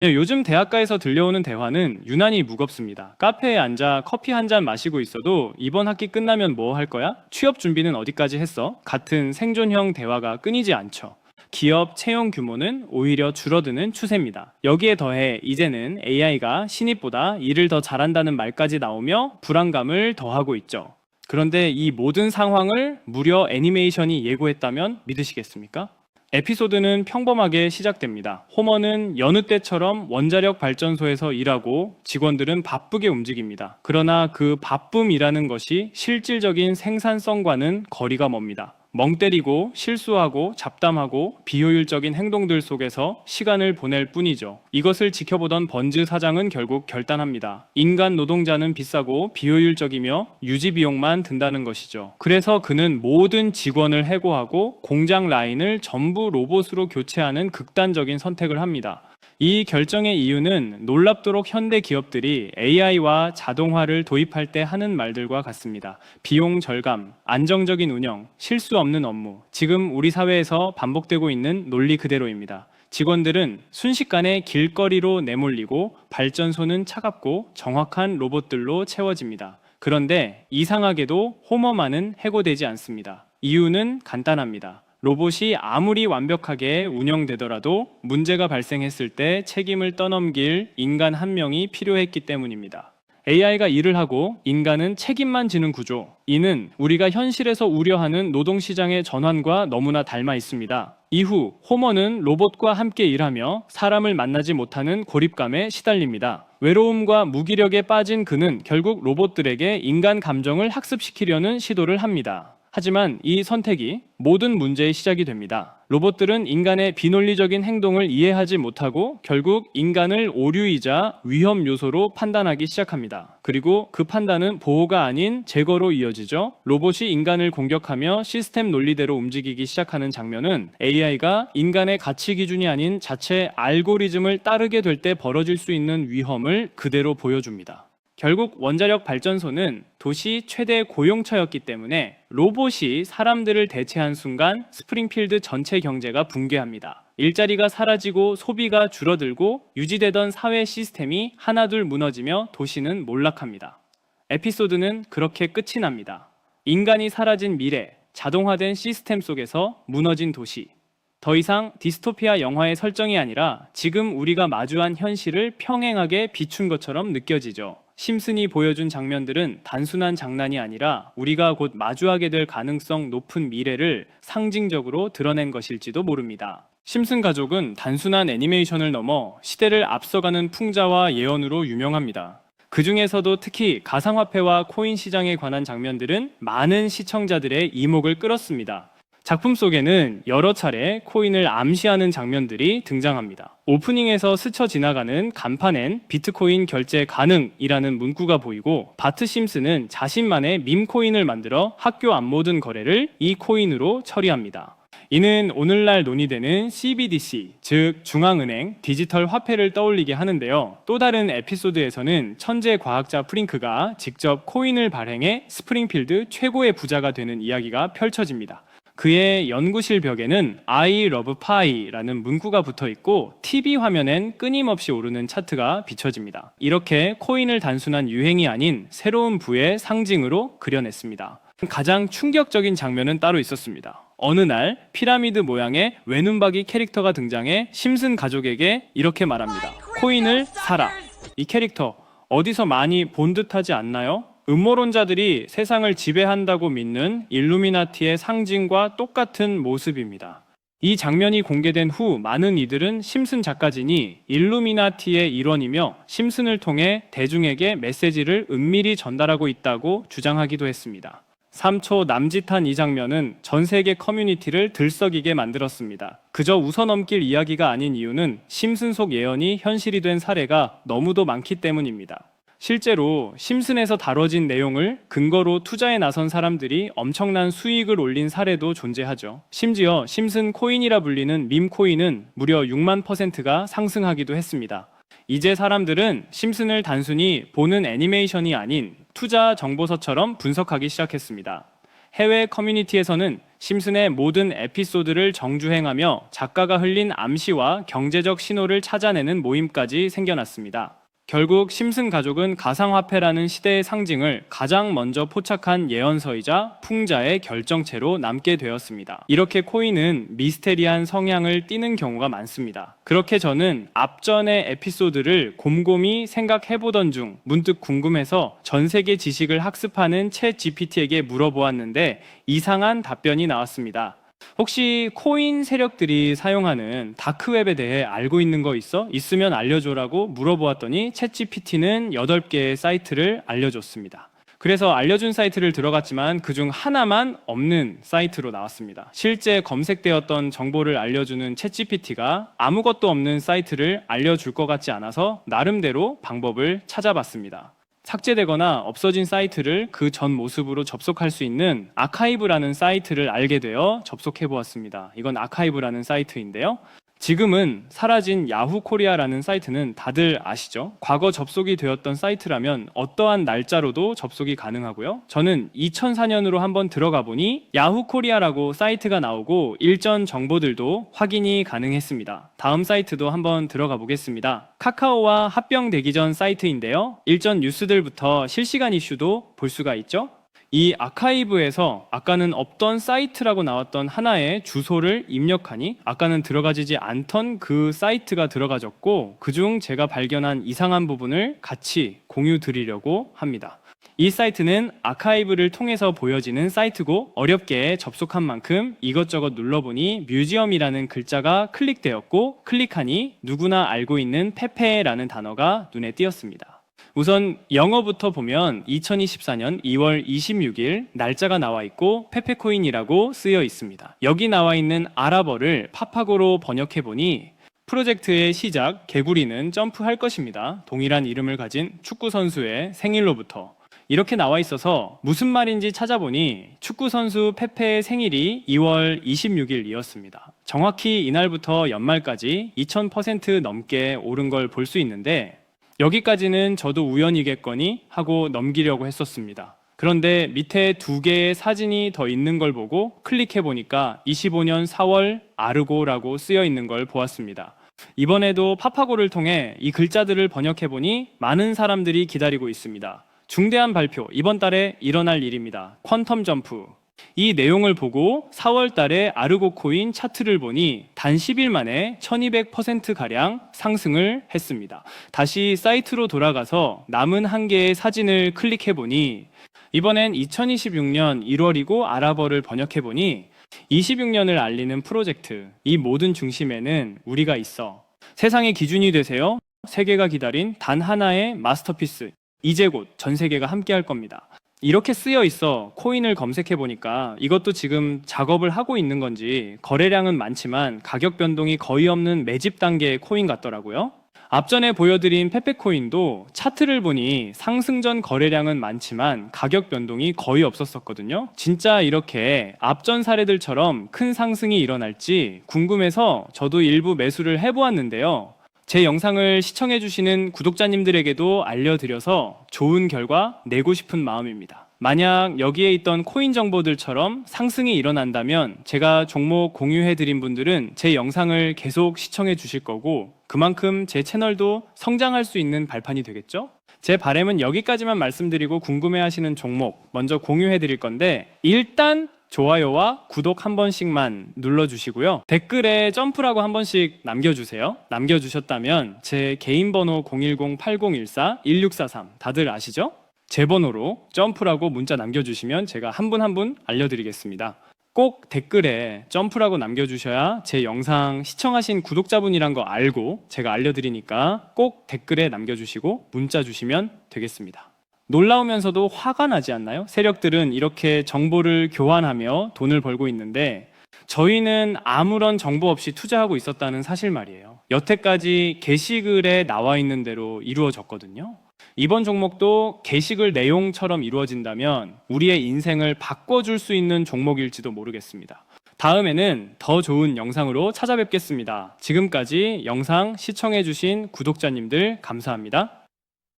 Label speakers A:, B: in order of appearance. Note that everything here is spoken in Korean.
A: 네, 요즘 대학가에서 들려오는 대화는 유난히 무겁습니다. 카페에 앉아 커피 한 잔 마시고 있어도 이번 학기 끝나면 뭐 할 거야? 취업 준비는 어디까지 했어? 같은 생존형 대화가 끊이지 않죠. 기업 채용 규모는 오히려 줄어드는 추세입니다. 여기에 더해 이제는 AI가 신입보다 일을 더 잘한다는 말까지 나오며 불안감을 더하고 있죠. 그런데 이 모든 상황을 무려 애니메이션이 예고했다면 믿으시겠습니까? 에피소드는 평범하게 시작됩니다. 호머는 여느 때처럼 원자력 발전소에서 일하고 직원들은 바쁘게 움직입니다. 그러나 그 바쁨이라는 것이 실질적인 생산성과는 거리가 멉니다. 멍 때리고 실수하고 잡담하고 비효율적인 행동들 속에서 시간을 보낼 뿐이죠. 이것을 지켜보던 번즈 사장은 결국 결단합니다. 인간 노동자는 비싸고 비효율적이며 유지 비용만 든다는 것이죠. 그래서 그는 모든 직원을 해고하고 공장 라인을 전부 로봇으로 교체하는 극단적인 선택을 합니다. 이 결정의 이유는 놀랍도록 현대 기업들이 AI와 자동화를 도입할 때 하는 말들과 같습니다. 비용 절감, 안정적인 운영, 실수 없는 업무. 지금 우리 사회에서 반복되고 있는 논리 그대로입니다. 직원들은 순식간에 길거리로 내몰리고 발전소는 차갑고 정확한 로봇들로 채워집니다. 그런데 이상하게도 호머만은 해고되지 않습니다. 이유는 간단합니다. 로봇이 아무리 완벽하게 운영되더라도 문제가 발생했을 때 책임을 떠넘길 인간 한 명이 필요했기 때문입니다. AI가 일을 하고 인간은 책임만 지는 구조. 이는 우리가 현실에서 우려하는 노동시장의 전환과 너무나 닮아 있습니다. 이후 호머는 로봇과 함께 일하며 사람을 만나지 못하는 고립감에 시달립니다. 외로움과 무기력에 빠진 그는 결국 로봇들에게 인간 감정을 학습시키려는 시도를 합니다. 하지만 이 선택이 모든 문제의 시작이 됩니다. 로봇들은 인간의 비논리적인 행동을 이해하지 못하고 결국 인간을 오류이자 위험 요소로 판단하기 시작합니다. 그리고 그 판단은 보호가 아닌 제거로 이어지죠. 로봇이 인간을 공격하며 시스템 논리대로 움직이기 시작하는 장면은 AI가 인간의 가치 기준이 아닌 자체 알고리즘을 따르게 될 때 벌어질 수 있는 위험을 그대로 보여줍니다. 결국 원자력 발전소는 도시 최대 고용처였기 때문에 로봇이 사람들을 대체한 순간 스프링필드 전체 경제가 붕괴합니다. 일자리가 사라지고 소비가 줄어들고 유지되던 사회 시스템이 하나둘 무너지며 도시는 몰락합니다. 에피소드는 그렇게 끝이 납니다. 인간이 사라진 미래, 자동화된 시스템 속에서 무너진 도시. 더 이상 디스토피아 영화의 설정이 아니라 지금 우리가 마주한 현실을 평행하게 비춘 것처럼 느껴지죠. 심슨이 보여준 장면들은 단순한 장난이 아니라 우리가 곧 마주하게 될 가능성 높은 미래를 상징적으로 드러낸 것일지도 모릅니다. 심슨 가족은 단순한 애니메이션을 넘어 시대를 앞서가는 풍자와 예언으로 유명합니다. 그 중에서도 특히 가상화폐와 코인 시장에 관한 장면들은 많은 시청자들의 이목을 끌었습니다. 작품 속에는 여러 차례 코인을 암시하는 장면들이 등장합니다. 오프닝에서 스쳐 지나가는 간판엔 비트코인 결제 가능이라는 문구가 보이고 바트 심슨은 자신만의 밈 코인을 만들어 학교 앞 모든 거래를 이 코인으로 처리합니다. 이는 오늘날 논의되는 CBDC, 즉 중앙은행 디지털 화폐를 떠올리게 하는데요. 또 다른 에피소드에서는 천재 과학자 프링크가 직접 코인을 발행해 스프링필드 최고의 부자가 되는 이야기가 펼쳐집니다. 그의 연구실 벽에는 I love pie라는 문구가 붙어 있고 TV 화면엔 끊임없이 오르는 차트가 비춰집니다. 이렇게 코인을 단순한 유행이 아닌 새로운 부의 상징으로 그려냈습니다. 가장 충격적인 장면은 따로 있었습니다. 어느 날 피라미드 모양의 외눈박이 캐릭터가 등장해 심슨 가족에게 이렇게 말합니다. 코인을 사라. 이 캐릭터 어디서 많이 본 듯하지 않나요? 음모론자들이 세상을 지배한다고 믿는 일루미나티의 상징과 똑같은 모습입니다. 이 장면이 공개된 후 많은 이들은 심슨 작가진이 일루미나티의 일원이며 심슨을 통해 대중에게 메시지를 은밀히 전달하고 있다고 주장하기도 했습니다. 3초 남짓한 이 장면은 전 세계 커뮤니티를 들썩이게 만들었습니다. 그저 웃어넘길 이야기가 아닌 이유는 심슨 속 예언이 현실이 된 사례가 너무도 많기 때문입니다. 실제로 심슨에서 다뤄진 내용을 근거로 투자에 나선 사람들이 엄청난 수익을 올린 사례도 존재하죠. 심지어 심슨 코인이라 불리는 밈 코인은 무려 6만%가 상승하기도 했습니다. 이제 사람들은 심슨을 단순히 보는 애니메이션이 아닌 투자 정보서처럼 분석하기 시작했습니다. 해외 커뮤니티에서는 심슨의 모든 에피소드를 정주행하며 작가가 흘린 암시와 경제적 신호를 찾아내는 모임까지 생겨났습니다. 결국 심슨 가족은 가상화폐라는 시대의 상징을 가장 먼저 포착한 예언서이자 풍자의 결정체로 남게 되었습니다. 이렇게 코인은 미스테리한 성향을 띠는 경우가 많습니다. 그렇게 저는 앞전의 에피소드를 곰곰이 생각해보던 중 문득 궁금해서 전 세계 지식을 학습하는 챗 GPT에게 물어보았는데 이상한 답변이 나왔습니다. 혹시 코인 세력들이 사용하는 다크웹에 대해 알고 있는 거 있어? 있으면 알려줘라고 물어보았더니 챗GPT는 8개의 사이트를 알려줬습니다. 그래서 알려준 사이트를 들어갔지만 그중 하나만 없는 사이트로 나왔습니다. 실제 검색되었던 정보를 알려주는 챗GPT가 아무것도 없는 사이트를 알려줄 것 같지 않아서 나름대로 방법을 찾아봤습니다. 삭제되거나 없어진 사이트를 그 전 모습으로 접속할 수 있는 아카이브라는 사이트를 알게 되어 접속해 보았습니다. 이건 아카이브라는 사이트인데요. 지금은 사라진 야후 코리아라는 사이트는 다들 아시죠? 과거 접속이 되었던 사이트라면 어떠한 날짜로도 접속이 가능하고요. 저는 2004년으로 한번 들어가 보니 야후 코리아라고 사이트가 나오고 일전 정보들도 확인이 가능했습니다. 다음 사이트도 한번 들어가 보겠습니다. 카카오와 합병되기 전 사이트인데요. 일전 뉴스들부터 실시간 이슈도 볼 수가 있죠. 이 아카이브에서 아까는 없던 사이트라고 나왔던 하나의 주소를 입력하니 아까는 들어가지지 않던 그 사이트가 들어가졌고 그중 제가 발견한 이상한 부분을 같이 공유 드리려고 합니다. 이 사이트는 아카이브를 통해서 보여지는 사이트고 어렵게 접속한 만큼 이것저것 눌러보니 뮤지엄이라는 글자가 클릭되었고 클릭하니 누구나 알고 있는 페페라는 단어가 눈에 띄었습니다. 우선 영어부터 보면 2024년 2월 26일 날짜가 나와 있고 페페코인이라고 쓰여 있습니다. 여기 나와 있는 아랍어를 파파고로 번역해 보니 프로젝트의 시작, 개구리는 점프할 것입니다. 동일한 이름을 가진 축구 선수의 생일로부터 이렇게 나와 있어서 무슨 말인지 찾아보니 축구 선수 페페의 생일이 2월 26일이었습니다. 정확히 이날부터 연말까지 2000% 넘게 오른 걸 볼 수 있는데 여기까지는 저도 우연이겠거니 하고 넘기려고 했었습니다. 그런데 밑에 2개의 사진이 더 있는 걸 보고 클릭해 보니까 25년 4월 아르고라고 쓰여 있는 걸 보았습니다. 이번에도 파파고를 통해 이 글자들을 번역해 보니 많은 사람들이 기다리고 있습니다. 중대한 발표, 이번 달에 일어날 일입니다. 퀀텀 점프. 이 내용을 보고 4월 달에 아르고 코인 차트를 보니 단 10일 만에 1200%가량 상승을 했습니다. 다시 사이트로 돌아가서 남은 한 개의 사진을 클릭해 보니 이번엔 2026년 1월이고 아랍어를 번역해 보니 26년을 알리는 프로젝트, 이 모든 중심에는 우리가 있어. 세상의 기준이 되세요. 세계가 기다린 단 하나의 마스터피스. 이제 곧 전 세계가 함께 할 겁니다. 이렇게 쓰여 있어 코인을 검색해 보니까 이것도 지금 작업을 하고 있는 건지 거래량은 많지만 가격 변동이 거의 없는 매집 단계의 코인 같더라고요. 앞전에 보여드린 페페코인도 차트를 보니 상승 전 거래량은 많지만 가격 변동이 거의 없었었거든요. 진짜 이렇게 앞전 사례들처럼 큰 상승이 일어날지 궁금해서 저도 일부 매수를 해보았는데요. 제 영상을 시청해주시는 구독자님들에게도 알려드려서 좋은 결과 내고 싶은 마음입니다. 만약 여기에 있던 코인 정보들처럼 상승이 일어난다면 제가 종목 공유해드린 분들은 제 영상을 계속 시청해 주실 거고 그만큼 제 채널도 성장할 수 있는 발판이 되겠죠? 제 바람은 여기까지만 말씀드리고 궁금해하시는 종목 먼저 공유해드릴 건데 일단 좋아요와 구독 한 번씩만 눌러주시고요. 댓글에 점프라고 한 번씩 남겨주세요. 남겨주셨다면 제 개인 번호 010-8014-1643 다들 아시죠? 제 번호로 점프라고 문자 남겨주시면 제가 한 분 한 분 알려드리겠습니다. 꼭 댓글에 점프라고 남겨주셔야 제 영상 시청하신 구독자분이란 거 알고 제가 알려드리니까 꼭 댓글에 남겨주시고 문자 주시면 되겠습니다. 놀라우면서도 화가 나지 않나요? 세력들은 이렇게 정보를 교환하며 돈을 벌고 있는데 저희는 아무런 정보 없이 투자하고 있었다는 사실 말이에요. 여태까지 게시글에 나와 있는 대로 이루어졌거든요. 이번 종목도 게시글 내용처럼 이루어진다면 우리의 인생을 바꿔줄 수 있는 종목일지도 모르겠습니다. 다음에는 더 좋은 영상으로 찾아뵙겠습니다. 지금까지 영상 시청해주신 구독자님들 감사합니다.